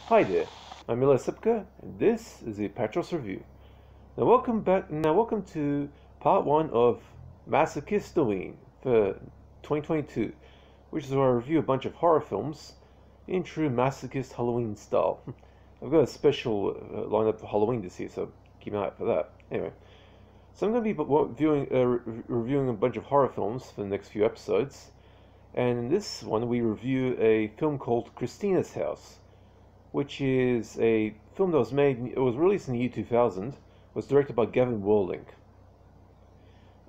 Hi there, I'm Sipka, and this is the Apatros review. Now welcome back. Now welcome to part one of Masochist-O-Ween for 2022, which is where I review a bunch of horror films in true Masochist Halloween style. I've got a special lineup for Halloween this year, so keep an eye out for that. Anyway, so I'm going to be reviewing a bunch of horror films for the next few episodes, and in this one we review a film called Christina's House, which is a film that it was released in the year 2000, was directed by Gavin Worling,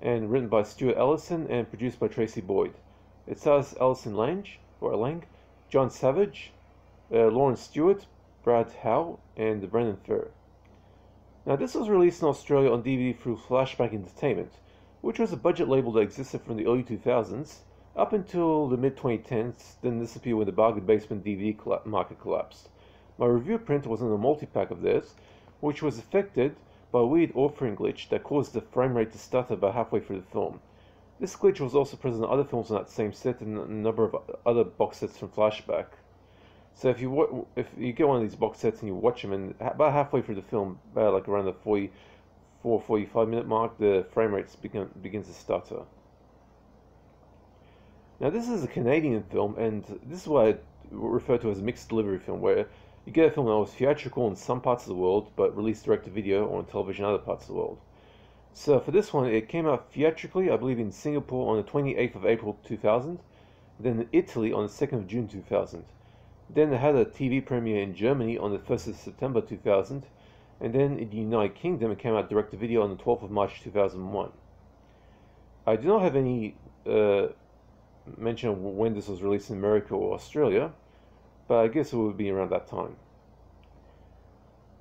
and written by Stuart Ellison and produced by Tracy Boyd. It stars Allison Lange, John Savage, Lawrence Stewart, Brad Howe, and Brendan Ferrer. Now, this was released in Australia on DVD through Flashback Entertainment, which was a budget label that existed from the early 2000s up until the mid-2010s, then disappeared when the bargain basement DVD market collapsed. My review print was on a multipack of theirs, which was affected by a weird authoring glitch that caused the frame rate to stutter about halfway through the film. This glitch was also present in other films on that same set and a number of other box sets from Flashback. So if you get one of these box sets and you watch them, and about halfway through the film, about like around the 45 minute mark, the frame rate begins to stutter. Now, this is a Canadian film, and this is what I refer to as a mixed delivery film, where you get a film that was theatrical in some parts of the world, but released direct-to-video or on television in other parts of the world. So for this one, it came out theatrically, I believe, in Singapore on the 28th of April 2000, then in Italy on the 2nd of June 2000. Then it had a TV premiere in Germany on the 1st of September 2000, and then in the United Kingdom it came out direct-to-video on the 12th of March 2001. I do not have any mention of when this was released in America or Australia, but I guess it would be around that time.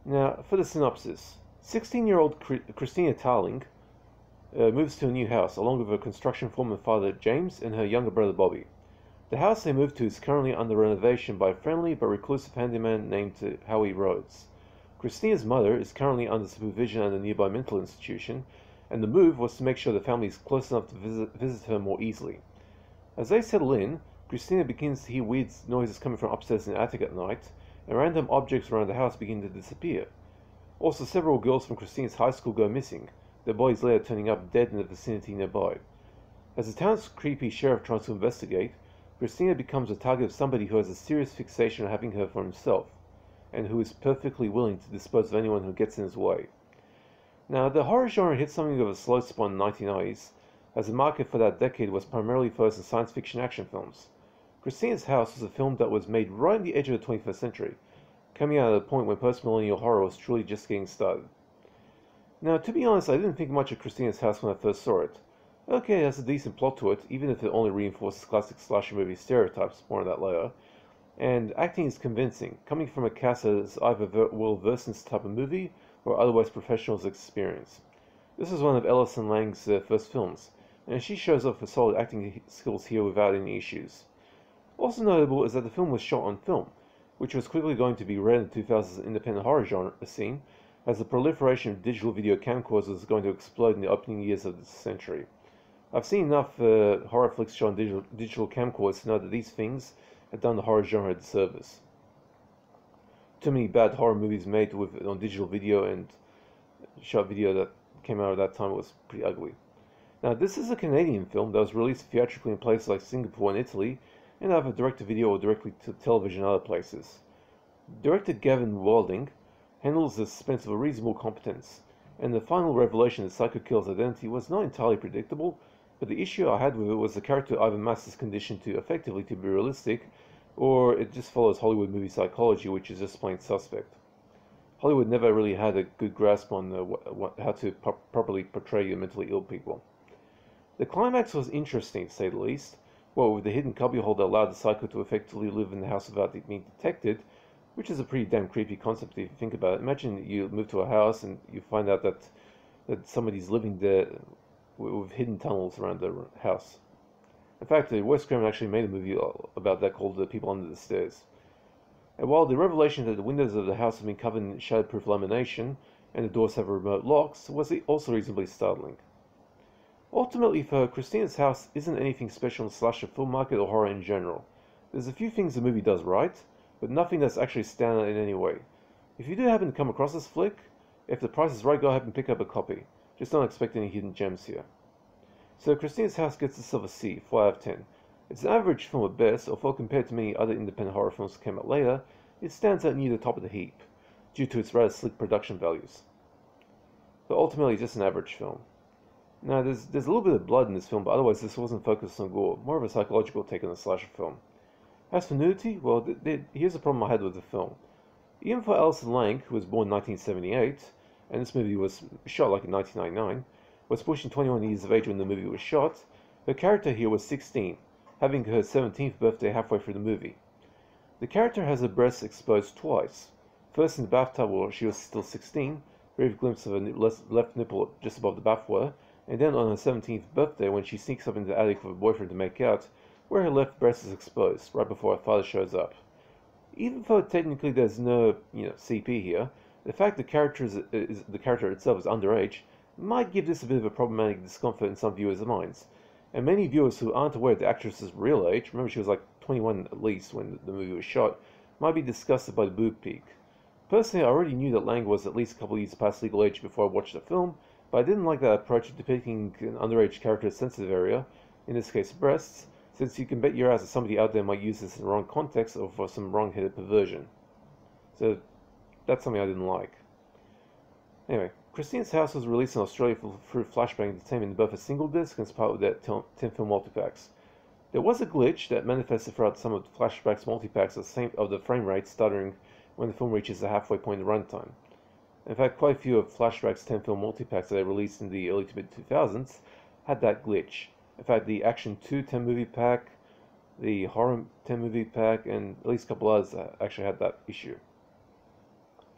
Now, for the synopsis. 16-year-old Christina Tarling moves to a new house, along with her construction foreman father James and her younger brother Bobby. The house they move to is currently under renovation by a friendly but reclusive handyman named Howie Rhodes. Christina's mother is currently under supervision at a nearby mental institution, and the move was to make sure the family is close enough to visit her more easily. As they settle in, Christina begins to hear weird noises coming from upstairs in the attic at night, and random objects around the house begin to disappear. Also, several girls from Christina's high school go missing, their bodies later turning up dead in the vicinity nearby. As the town's creepy sheriff tries to investigate, Christina becomes the target of somebody who has a serious fixation on having her for himself, and who is perfectly willing to dispose of anyone who gets in his way. Now, the horror genre hit something of a slow spot in the 1990s, as the market for that decade was primarily focused on science fiction action films. Christina's House was a film that was made right on the edge of the 21st century, coming out at a point when post-millennial horror was truly just getting started. Now, to be honest, I didn't think much of Christina's House when I first saw it. Okay, it has a decent plot to it, even if it only reinforces classic slasher movie stereotypes, more on that later. And acting is convincing, coming from a cast that is either well-versed in this type of movie, or otherwise professionals' experience. This is one of Allison Lange's first films, and she shows off her solid acting skills here without any issues. Also notable is that the film was shot on film, which was quickly going to be rare in the 2000s independent horror genre scene, as the proliferation of digital video camcorders was going to explode in the opening years of this century. I've seen enough horror flicks shot on digital camcorders to know that these things had done the horror genre a disservice. Too many bad horror movies made on digital video and shot video that came out at that time was pretty ugly. Now, this is a Canadian film that was released theatrically in places like Singapore and Italy, and either direct-to-video or directly to television in other places. Director Gavin Worling handles the suspense of a reasonable competence, and the final revelation of the psycho killer's identity was not entirely predictable, but the issue I had with it was the character either masks condition to effectively to be realistic, or it just follows Hollywood movie psychology, which is just plain suspect. Hollywood never really had a good grasp on how to properly portray mentally ill people. The climax was interesting, to say the least. Well, with the hidden cubbyhole that allowed the psycho to effectively live in the house without it being detected, which is a pretty damn creepy concept if you think about it. Imagine you move to a house and you find out that somebody's living there with hidden tunnels around the house. In fact, Wes Craven actually made a movie about that called The People Under the Stairs. And while the revelation that the windows of the house have been covered in shatterproof lamination and the doors have remote locks was also reasonably startling. Ultimately, for her, Christina's House isn't anything special in the slasher film market or horror in general. There's a few things the movie does right, but nothing that's actually standout in any way. If you do happen to come across this flick, if the price is right, go ahead and pick up a copy. Just don't expect any hidden gems here. So Christina's House gets itself a C, 4 out of 10. It's an average film at best, although compared to many other independent horror films that came out later, it stands out near the top of the heap, due to its rather sleek production values. But ultimately just an average film. Now there's a little bit of blood in this film, but otherwise this wasn't focused on gore, more of a psychological take on a slasher film. As for nudity, well, here's a problem I had with the film. Even for Allison Lange, who was born in 1978, and this movie was shot like in 1999, was pushing 21 years of age when the movie was shot, her character here was 16, having her 17th birthday halfway through the movie. The character has her breasts exposed twice. First in the bathtub while she was still 16, brief glimpse of her left nipple just above the bathwater, and then on her 17th birthday when she sneaks up into the attic with her boyfriend to make out, where her left breast is exposed, right before her father shows up. Even though technically there's no, CP here, the fact the character itself is underage might give this a bit of a problematic discomfort in some viewers' minds. And many viewers who aren't aware of the actress's real age, remember she was like 21 at least when the movie was shot, might be disgusted by the boob peak. Personally, I already knew that Lange was at least a couple of years past legal age before I watched the film, but I didn't like that approach of depicting an underage character's sensitive area, in this case breasts, since you can bet your ass that somebody out there might use this in the wrong context or for some wrong-headed perversion. So, that's something I didn't like. Anyway, Christina's House was released in Australia through Flashback Entertainment in both a single disc and as part of their 10-film multipacks. There was a glitch that manifested throughout some of Flashback's multipacks of the frame rate stuttering when the film reaches the halfway point of runtime. In fact, quite a few of Flashback's 10-film multipacks that they released in the early to mid-2000s had that glitch. In fact, the Action 2 10-movie pack, the Horror 10-movie pack, and at least a couple others actually had that issue.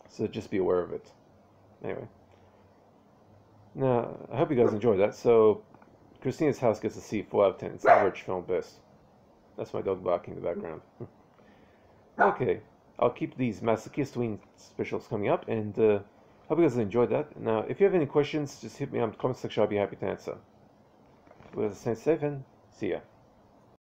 So just be aware of it. Anyway. Now, I hope you guys enjoyed that. So, Christina's House gets a C, 4 out of 10. It's average film best. That's my dog barking in the background. Okay, I'll keep these Masochist-O-Ween specials coming up, and hope you guys enjoyed that. Now, if you have any questions, just hit me on the comment section. I'll be happy to answer. You guys stay safe and see ya.